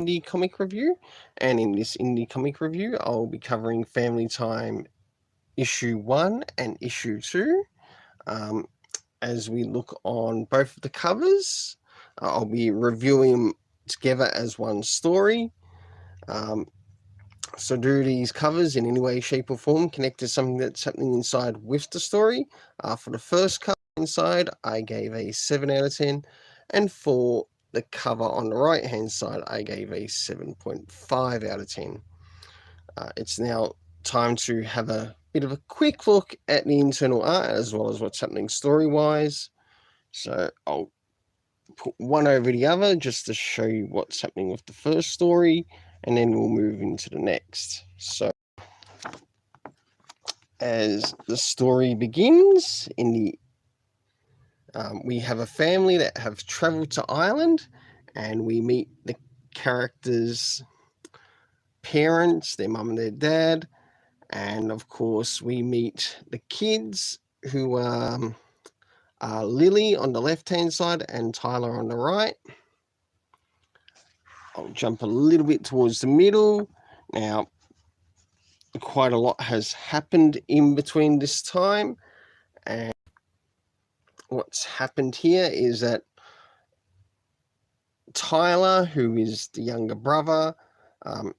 indie comic review, and in this indie comic review I'll be covering Family Time issue 1 and issue 2. As we look on both of the covers, I'll be reviewing them together as one story. So do these covers in any way, shape or form connect to something that's happening inside with the story? For the first cover inside, I gave a 7 out of 10, and for the cover on the right hand side, I gave a 7.5 out of 10. It's now time to have a bit of a quick look at the internal art as well as what's happening story-wise. So I'll put one over the other just to show you what's happening with the first story, and then we'll move into the next. So as the story begins, we have a family that have traveled to Ireland, and we meet the characters' parents, their mum and their dad, and of course we meet the kids, who are Lily on the left hand side and Tyler on the right. I'll jump a little bit towards the middle. Now, quite a lot has happened in between this time, and what's happened here is that Tyler, who is the younger brother,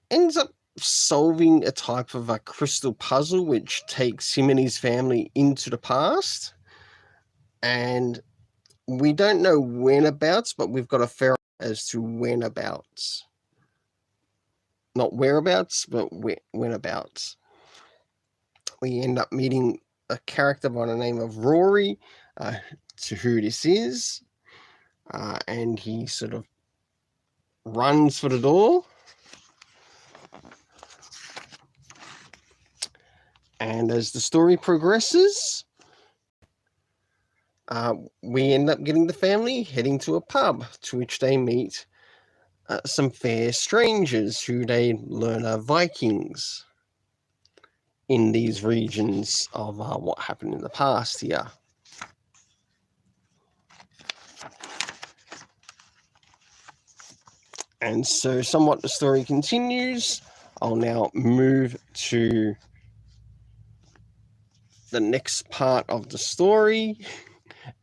ends up solving a type of a crystal puzzle which takes him and his family into the past, and we don't know whenabouts, but we've got a fair as to whenabouts. Not whereabouts, but whenabouts. We end up meeting a character by the name of Rory, to who this is, and he sort of runs for the door. And as the story progresses, we end up getting the family heading to a pub, to which they meet some fair strangers who they learn are Vikings in these regions of what happened in the past here. And so somewhat the story continues. I'll now move to the next part of the story.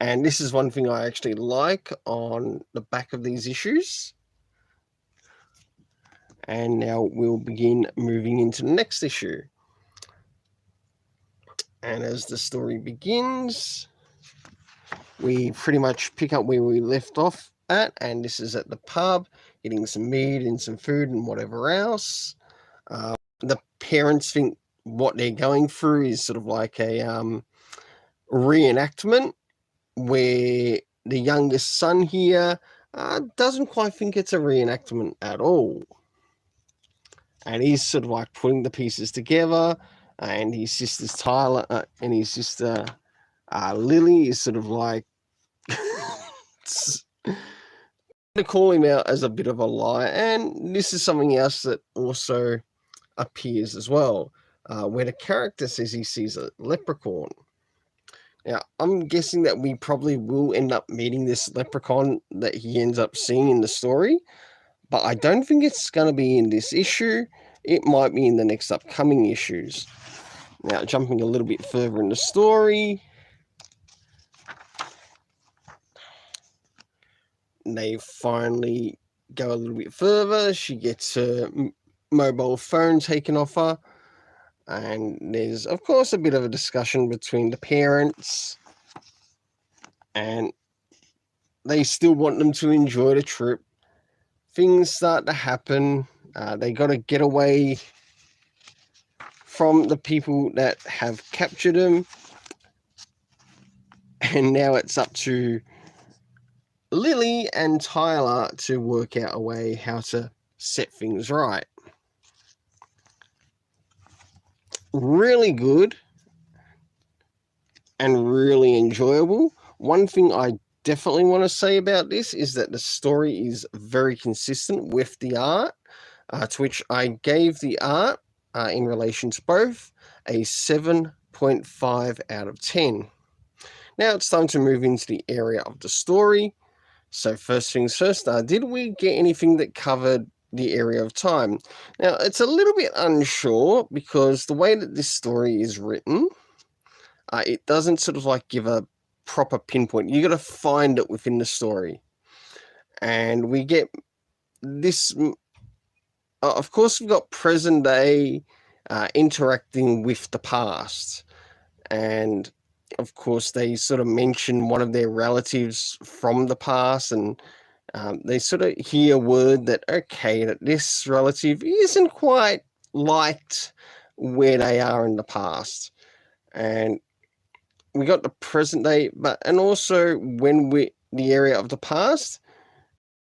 And this is one thing I actually like on the back of these issues. And now we'll begin moving into the next issue. And as the story begins, we pretty much pick up where we left off at, and this is at the pub, getting some meat and some food and whatever else. The parents think what they're going through is sort of like a reenactment, where the youngest son here doesn't quite think it's a reenactment at all. And he's sort of like putting the pieces together, and his sister's Tyler and his sister Lily is sort of like to call him out as a bit of a liar. And this is something else that also appears as well, where the character says he sees a leprechaun. Now, I'm guessing that we probably will end up meeting this leprechaun that he ends up seeing in the story, but I don't think it's going to be in this issue. It might be in the next upcoming issues. Now, jumping a little bit further in the story, they finally go a little bit further. She gets her mobile phone taken off her, and there's, of course, a bit of a discussion between the parents, and they still want them to enjoy the trip. Things start to happen. They got to get away from the people that have captured them, and now it's up to Lily and Tyler to work out a way how to set things right. Really good and really enjoyable. One thing I definitely want to say about this is that the story is very consistent with the art, to which I gave the art, in relation to both, a 7.5 out of 10. Now it's time to move into the area of the story. So first things first, did we get anything that covered the area of time. Now, it's a little bit unsure because the way that this story is written, it doesn't sort of like give a proper pinpoint. You got to find it within the story. And we get this, of course, we've got present day interacting with the past. And of course, they sort of mention one of their relatives from the past, and they sort of hear word that, okay, that this relative isn't quite liked where they are in the past. And we got the present day, and also when the area of the past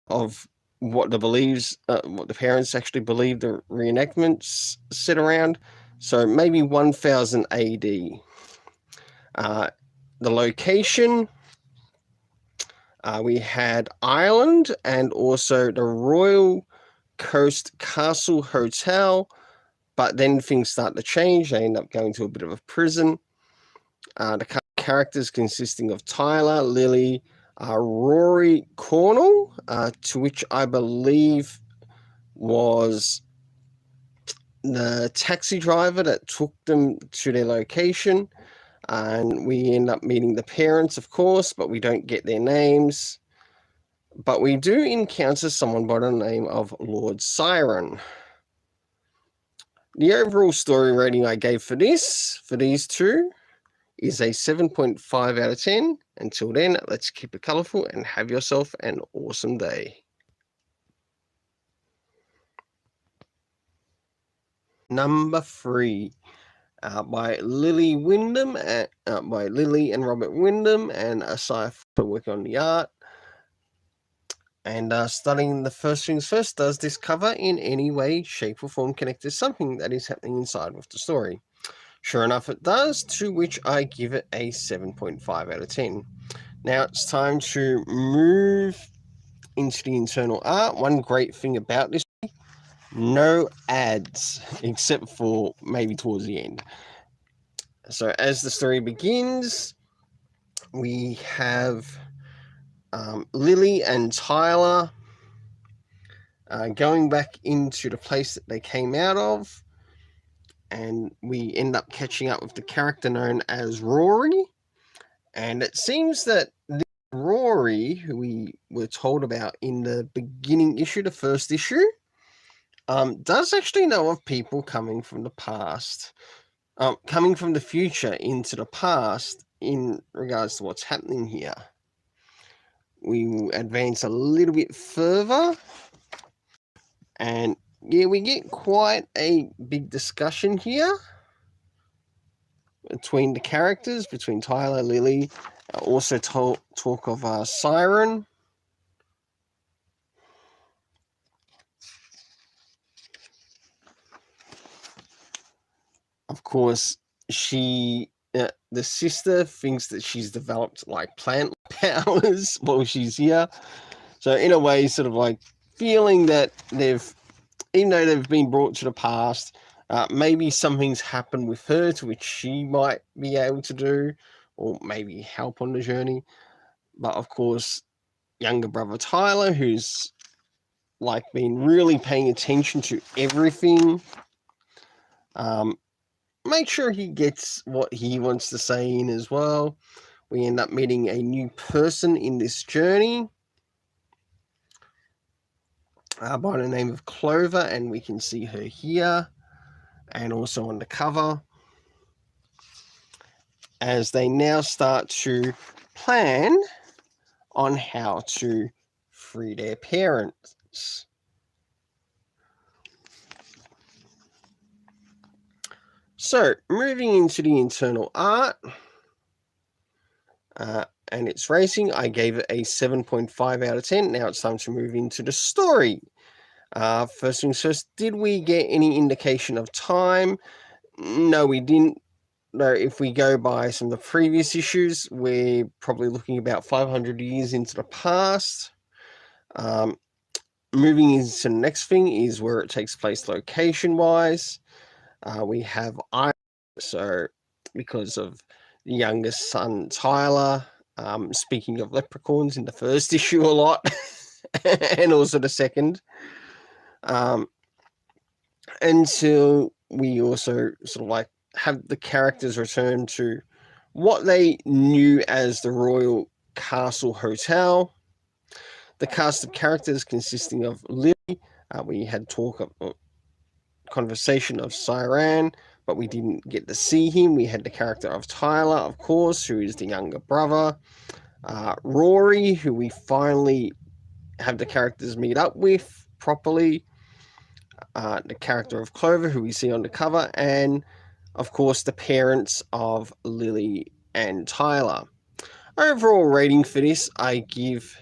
of what what the parents actually believe the reenactments sit around. So maybe 1000 AD. The location, we had Ireland and also the Royal Coast Castle Hotel, but then things start to change. They end up going to a bit of a prison. The characters consisting of Tyler, Lily, Rory Cornell, to which I believe was the taxi driver that took them to their location. And we end up meeting the parents, of course, but we don't get their names. But we do encounter someone by the name of Lord Siren. The overall story rating I gave for these two, is a 7.5 out of 10. Until then, let's keep it colourful and have yourself an awesome day. Number 3. By Lily Wyndham, by Lily and Robert Wyndham, and Asai for work on the art. And studying the first things first, does this cover in any way, shape, or form connect to something that is happening inside with the story? Sure enough, it does, to which I give it a 7.5 out of 10. Now it's time to move into the internal art. One great thing about this, no ads, except for maybe towards the end. So as the story begins, we have Lily and Tyler going back into the place that they came out of, and we end up catching up with the character known as Rory. And it seems that Rory, who we were told about in the beginning issue, the first issue, does actually know of people coming from the past, coming from the future into the past in regards to what's happening here. We will advance a little bit further, and yeah, we get quite a big discussion here between the characters, between Tyler, Lily, also talk of Siren. Of course, the sister thinks that she's developed like plant powers while she's here. So in a way, sort of like feeling that even though they've been brought to the past, maybe something's happened with her to which she might be able to do, or maybe help on the journey. But of course, younger brother Tyler, who's like been really paying attention to everything, make sure he gets what he wants to say in as well. We end up meeting a new person in this journey by the name of Clover, and we can see her here and also on the cover, as they now start to plan on how to free their parents. So, moving into the internal art, and it's racing, I gave it a 7.5 out of 10. Now it's time to move into the story. First things first, did we get any indication of time? No, we didn't. No, if we go by some of the previous issues, we're probably looking about 500 years into the past. Moving into the next thing is where it takes place location-wise. We have Ireland, so because of the youngest son, Tyler, speaking of leprechauns in the first issue a lot, and also the second. Until we also sort of like have the characters return to what they knew as the Royal Castle Hotel. The cast of characters consisting of Lily, we had conversation of Cyran, but we didn't get to see him. We had the character of Tyler, of course, who is the younger brother. Rory, who we finally have the characters meet up with properly. The character of Clover, who we see on the cover, and of course the parents of Lily and Tyler. Overall rating for this I give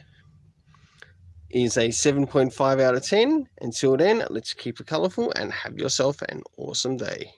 is a 7.5 out of 10. Until then, let's keep it colourful and have yourself an awesome day.